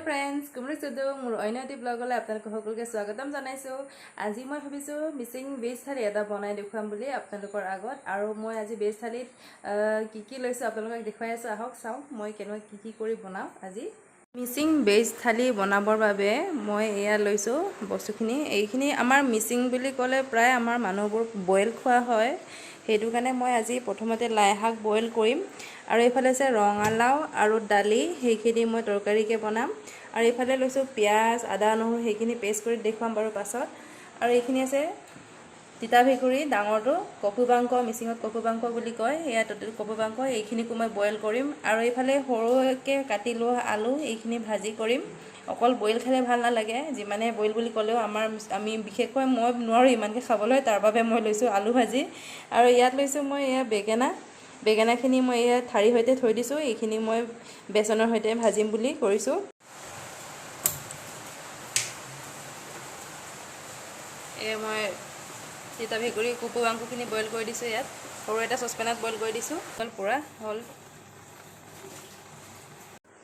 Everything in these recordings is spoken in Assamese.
फ्रेंड्स कुमरी सुदो मोर अयनती ब्लगले आपनालोक सकलोके स्वागतम जनाइছো। আজি মই ভাবিছো মিচিং বেজ থালি এটা বনাই দেখুৱাম বুলি আপোনালোকৰ আগত। আৰু মই আজি বেজ থালিত কি কি লৈছো আপোনালোকক দেখুৱাই আছো। আহক চাও মই কেনে কি কি কৰি বনাও। আজি মিচিং বেজ থালি বনাবৰ বাবে মই এয়া লৈছো বস্তুখিনি। এইখিনি আমাৰ মিচিং বুলি ক'লে প্ৰায় আমাৰ মানুহবোৰ বইল খোৱা হয়। সেইটো কাৰণে মই আজি প্ৰথমতে লাই শাক বইল কৰিম আৰু এইফালে আছে ৰঙালাও আৰু দালি, সেইখিনি মই তৰকাৰীকে বনাম। আৰু এইফালে লৈছো পিয়াজ, আদা, নহৰু, সেইখিনি পেষ্ট কৰি দেখুৱাম বাৰু পাছত। আৰু এইখিনি আছে তিতা ভেকুৰী ডাঙৰটো, কপুবাংক, মিচিঙত কপুবাংক বুলি কয়, এয়া কপুবাংক, এইখিনিকো মই বইল কৰিম। আৰু এইফালে সৰুকৈ কাটি লোৱা আলু, এইখিনি ভাজি কৰিম। অকল বইল খালে ভাল নালাগে, যিমানে বইল বুলি ক'লেও আমি বিশেষকৈ মই নোৱাৰোঁ ইমানকৈ খাবলৈ, তাৰ বাবে মই লৈছোঁ আলু ভাজি। আৰু ইয়াত লৈছোঁ মই এয়া বেঙেনাখিনি মই এয়া ঠাৰি সৈতে থৈ দিছোঁ। এইখিনি মই বেচনৰ সৈতে ভাজিম বুলি কৰিছোঁ। এয়া মই তিতা ভেকুৰী কপুবাংকখিনি বইল কৰি দিছোঁ। ইয়াত সৰু এটা চচপেনত বইল কৰি দিছোঁ, পূৰা হ'ল।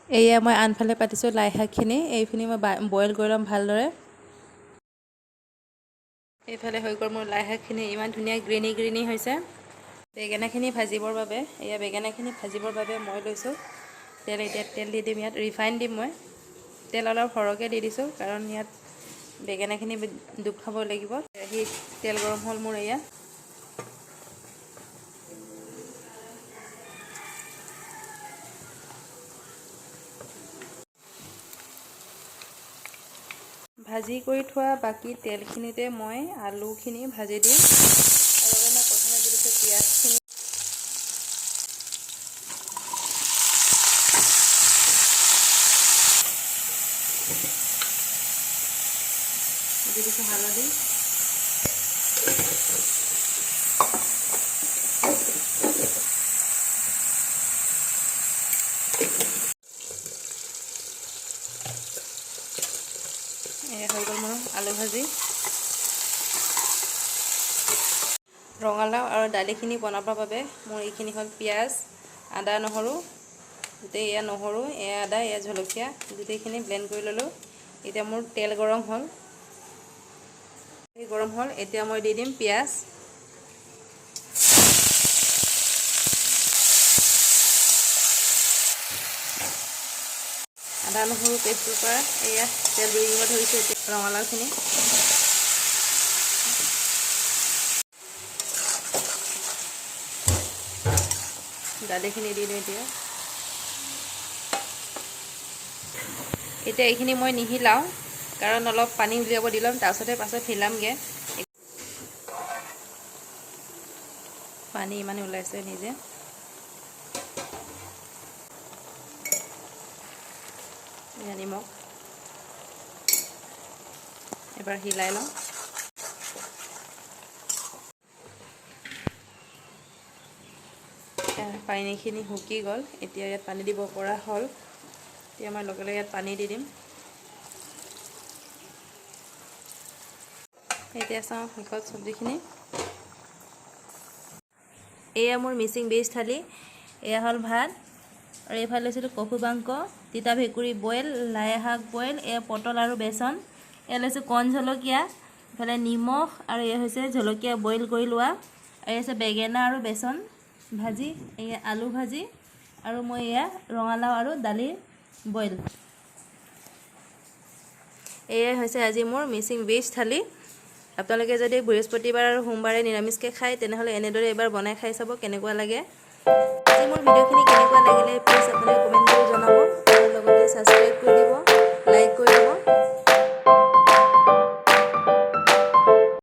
এয়া মই আনফালে পাতিছোঁ লাই শাকখিনি, এইখিনি মই বইল কৰি ল'ম ভালদৰে। এইফালে হৈ গ'ল মোৰ লাই শাকখিনি, ইমান ধুনীয়া গ্ৰীণি হৈছে। বেঙেনাখিনি ভাজিবৰ বাবে মই লৈছোঁ তেল। এতিয়া তেল দি দিম, ইয়াত ৰিফাইন দিম মই। তেল অলপ সৰহকৈ দি দিছোঁ কাৰণ ইয়াত বেঙেনাখিনি ডুব খাব লাগিব। কেৰাহীত তেল গৰম হ'ল মোৰ। এয়া ভাজি কৰি থোৱা বাকী তেলখিনিতে মই আলুখিনি ভাজি দিম। আৰু মই প্ৰথমে দি দিছোঁ পিঁয়াজখিনি, দি দিছোঁ হালধি, এয়া হৈ গ'ল মোৰ আলু ভাজি। ৰঙালাও আৰু দালিখিনি বনাবৰ বাবে মোৰ এইখিনি হ'ল পিঁয়াজ, আদা, নহৰু, গোটেই এয়া নহৰু, এয়া আদা, এয়া জলকীয়া, গোটেইখিনি ব্লেণ্ড কৰি ল'লোঁ। এতিয়া মোৰ তেল গৰম হ'ল। এতিয়া মই দি দিম পিঁয়াজ, আদা নহৰু পেষ্টটোৰ পৰা এয়া তেল বিৰিঙিব ধৰিছোঁ। এতিয়া ৰঙালাওখিনি, দালিখিনি দি দিওঁ। এতিয়া এইখিনি মই নিহিলাওঁ কাৰণ অলপ পানী উলিয়াব দি ল'ম, পাছত হিলামগৈ। পানী ইমানে ওলাইছে নিজে। নিমখ এবাৰ হিলাই লওঁ। পানীখিনি শুকি গ'ল, এতিয়া ইয়াত পানী দিব পৰা হ'ল। এতিয়া মই লগে লগে ইয়াত পানী দি দিম। এতিয়া চাওঁ শেষত চব্জিখিনি। এয়া মোৰ মিচিং বেজ থালি। এয়া হ'ল ভাত, আৰু এইফালে লৈছিলোঁ কপুবাংক, তিতা ভেকুৰী বইল, লাই শাক বইল, এয়া পটল আৰু বেচন, এয়া লৈছোঁ কণ জলকীয়া, ইফালে নিমখ, আৰু এয়া হৈছে জলকীয়া বইল কৰি লোৱা, এয়া হৈছে বেঙেনা আৰু বেচন ভাজি, এয়া আলু ভাজি, আৰু মই এয়া ৰঙালাও আৰু দালি বইল। এয়াই হৈছে আজি মোৰ মিচিং বেজ থালি। আপোনালোকে যদি বৃহস্পতিবাৰ আৰু সোমবাৰে নিৰামিষকৈ খায় তেনেহ'লে এনেদৰে এবাৰ বনাই খাই চাব কেনেকুৱা লাগে। আজি মোৰ ভিডিঅ'খিনি কেনেকুৱা লাগিলে প্লিজ আপোনালোকে কমেণ্ট কৰি জনাব।